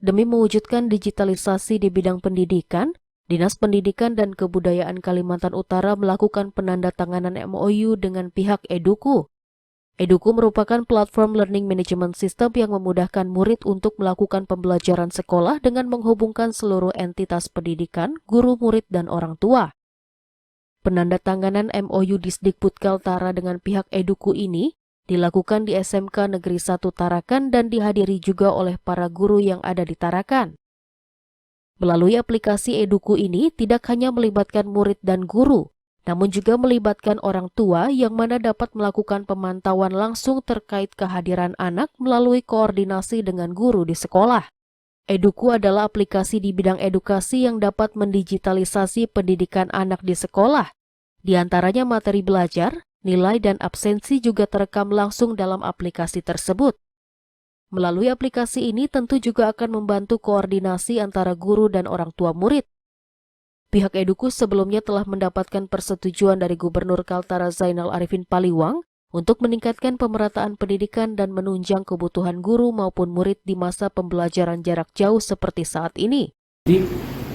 Demi mewujudkan digitalisasi di bidang pendidikan, Dinas Pendidikan dan Kebudayaan Kalimantan Utara melakukan penandatanganan MOU dengan pihak Eduku. Eduku merupakan platform learning management system yang memudahkan murid untuk melakukan pembelajaran sekolah dengan menghubungkan seluruh entitas pendidikan, guru, murid, dan orang tua. Penandatanganan MOU Disdikbud Kaltara dengan pihak Eduku ini dilakukan di SMK Negeri 1 Tarakan dan dihadiri juga oleh para guru yang ada di Tarakan. Melalui aplikasi Eduku ini tidak hanya melibatkan murid dan guru, namun juga melibatkan orang tua yang mana dapat melakukan pemantauan langsung terkait kehadiran anak melalui koordinasi dengan guru di sekolah. Eduku adalah aplikasi di bidang edukasi yang dapat mendigitalisasi pendidikan anak di sekolah. Di antaranya materi belajar, nilai dan absensi juga terekam langsung dalam aplikasi tersebut. Melalui aplikasi ini tentu juga akan membantu koordinasi antara guru dan orang tua murid. Pihak Eduku sebelumnya telah mendapatkan persetujuan dari Gubernur Kaltara Zainal Arifin Paliwang untuk meningkatkan pemerataan pendidikan dan menunjang kebutuhan guru maupun murid di masa pembelajaran jarak jauh seperti saat ini. Jadi,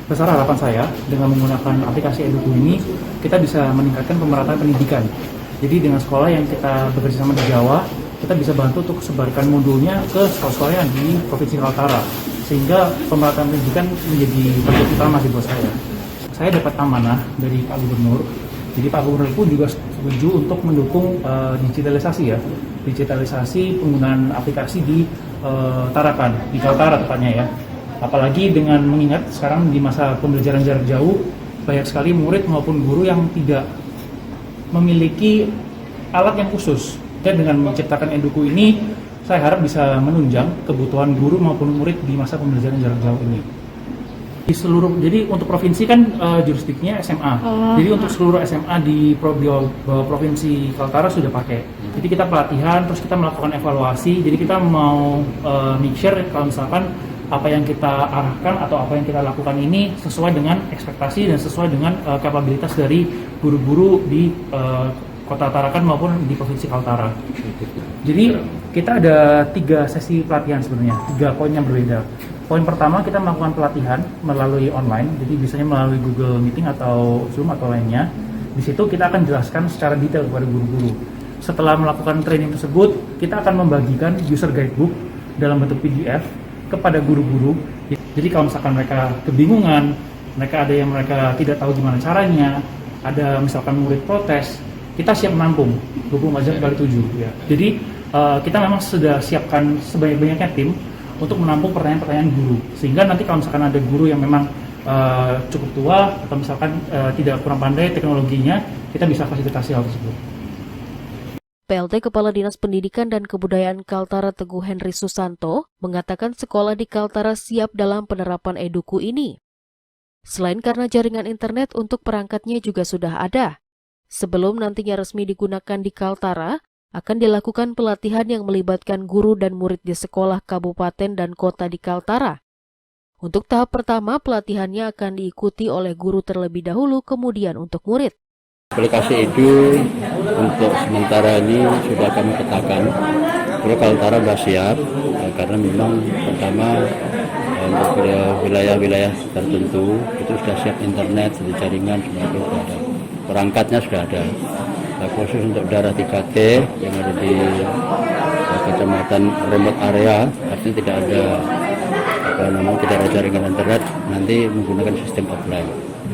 besar harapan saya dengan menggunakan aplikasi Eduku ini, kita bisa meningkatkan pemerataan pendidikan. Jadi dengan sekolah yang kita bekerja sama di Jawa, kita bisa bantu untuk sebarkan modulnya ke sekolah-sekolah yang di Provinsi Kaltara, sehingga pemerataan pendidikan menjadi target utama buat saya. Saya dapat amanah dari Pak Gubernur, jadi Pak Gubernur pun juga setuju untuk mendukung digitalisasi penggunaan aplikasi di Tarakan, di Kaltara tepatnya ya. Apalagi dengan mengingat sekarang di masa pembelajaran jarak jauh, banyak sekali murid maupun guru yang tidak memiliki alat yang khusus. Dan dengan menciptakan Eduku ini, saya harap bisa menunjang kebutuhan guru maupun murid di masa pembelajaran jarak jauh ini. Jadi untuk provinsi kan jurisdiknya SMA. Jadi untuk seluruh SMA di provinsi Kaltara sudah pakai. Jadi kita pelatihan, terus kita melakukan evaluasi. Jadi kita mau make sure kalau misalkan apa yang kita arahkan atau apa yang kita lakukan ini sesuai dengan ekspektasi dan sesuai dengan kapabilitas dari guru-guru di Kota Tarakan maupun di Provinsi Kaltara. Jadi kita ada 3 sesi pelatihan sebenarnya, 3 poin yang berbeda. Poin pertama kita melakukan pelatihan melalui online, jadi biasanya melalui Google Meeting atau Zoom atau lainnya. Di situ kita akan jelaskan secara detail kepada guru-guru. Setelah melakukan training tersebut, kita akan membagikan user guidebook dalam bentuk PDF kepada guru-guru. Jadi kalau misalkan mereka kebingungan, mereka tidak tahu gimana caranya, ada misalkan murid protes, kita siap menampung 24/7 ya. Jadi kita memang sudah siapkan sebanyak-banyaknya tim untuk menampung pertanyaan-pertanyaan guru, sehingga nanti kalau misalkan ada guru yang memang cukup tua atau misalkan tidak kurang pandai teknologinya, kita bisa fasilitasi hal tersebut. PLT Kepala Dinas Pendidikan dan Kebudayaan Kaltara Teguh Henry Susanto mengatakan sekolah di Kaltara siap dalam penerapan Eduku ini. Selain karena jaringan internet untuk perangkatnya juga sudah ada. Sebelum nantinya resmi digunakan di Kaltara, akan dilakukan pelatihan yang melibatkan guru dan murid di sekolah kabupaten dan kota di Kaltara. Untuk tahap pertama, pelatihannya akan diikuti oleh guru terlebih dahulu, kemudian untuk murid. Aplikasi Edu untuk sementara ini sudah kami petakan. Kalau Kaltara sudah siap, karena memang pertama untuk wilayah-wilayah tertentu itu sudah siap internet, sudah jaringan, semua itu sudah ada. Perangkatnya sudah ada. Khusus untuk daerah 3T yang ada di kecamatan remote area, artinya tidak ada tidak ada jaringan internet, nanti menggunakan sistem offline.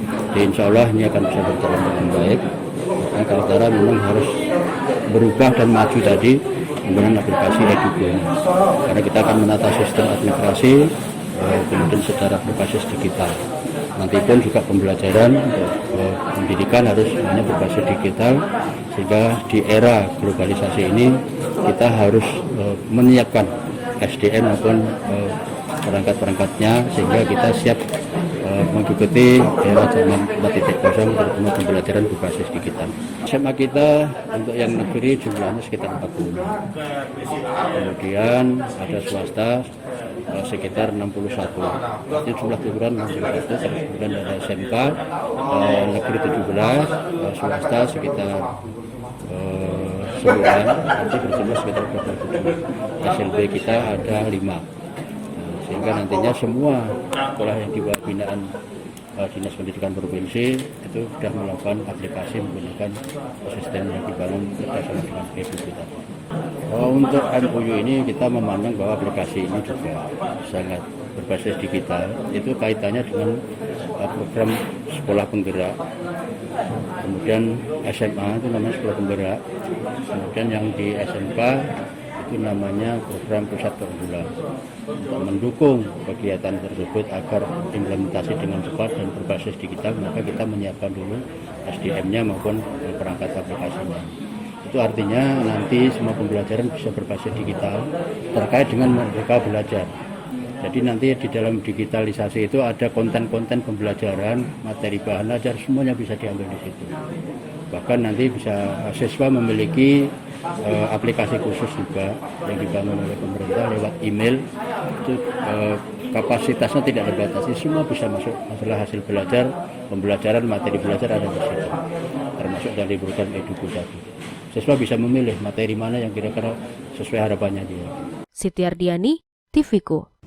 Jadi insya Allah ini akan bisa berjalan dengan baik. Karena Kaltara memang harus berubah dan maju tadi menggunakan aplikasi Eduku ini. Karena kita akan menata sistem administrasi, kemudian secara berbasis digital. Nanti pun juga pembelajaran untuk pendidikan harus semuanya berbasis digital, sehingga di era globalisasi ini kita harus menyiapkan SDM maupun perangkat-perangkatnya sehingga kita siap mengikuti era zaman 4.0 terutama pembelajaran berbasis digital. SMA kita untuk yang negeri jumlahnya sekitar 40. Kemudian ada swasta sekitar 61. Itu jumlah guguran 61, kemudian ada SMK negeri 17, swasta sekitar 9, nanti berjumlah sekitar 27. SLB kita ada 5. sehingga nantinya semua sekolah yang di bawah binaan Dinas Pendidikan Provinsi itu sudah melakukan aplikasi menggunakan sistem yang dibangun berdasarkan dengan EduCo tadi. Untuk MOU ini kita memandang bahwa aplikasi ini juga sangat berbasis digital, itu kaitannya dengan program sekolah penggerak, kemudian SMA itu namanya sekolah penggerak, kemudian yang di SMK itu namanya program pusat keunggulan. Untuk mendukung kegiatan tersebut agar implementasi dengan cepat dan berbasis digital, maka kita menyiapkan dulu SDM-nya maupun perangkat aplikasinya. Itu artinya nanti semua pembelajaran bisa berbasis digital terkait dengan Merdeka Belajar. Jadi nanti di dalam digitalisasi itu ada konten-konten pembelajaran, materi bahan ajar, semuanya bisa diambil di situ. Bahkan nanti bisa siswa memiliki aplikasi khusus juga yang dibangun oleh pemerintah lewat email. Itu kapasitasnya tidak terbatasi, semua bisa masuk masalah hasil belajar, pembelajaran, materi belajar ada di situ. Termasuk dari program EduCo tadi. Siswa bisa memilih materi mana yang kira-kira sesuai harapannya dia. Siti Ardiani, TVCO.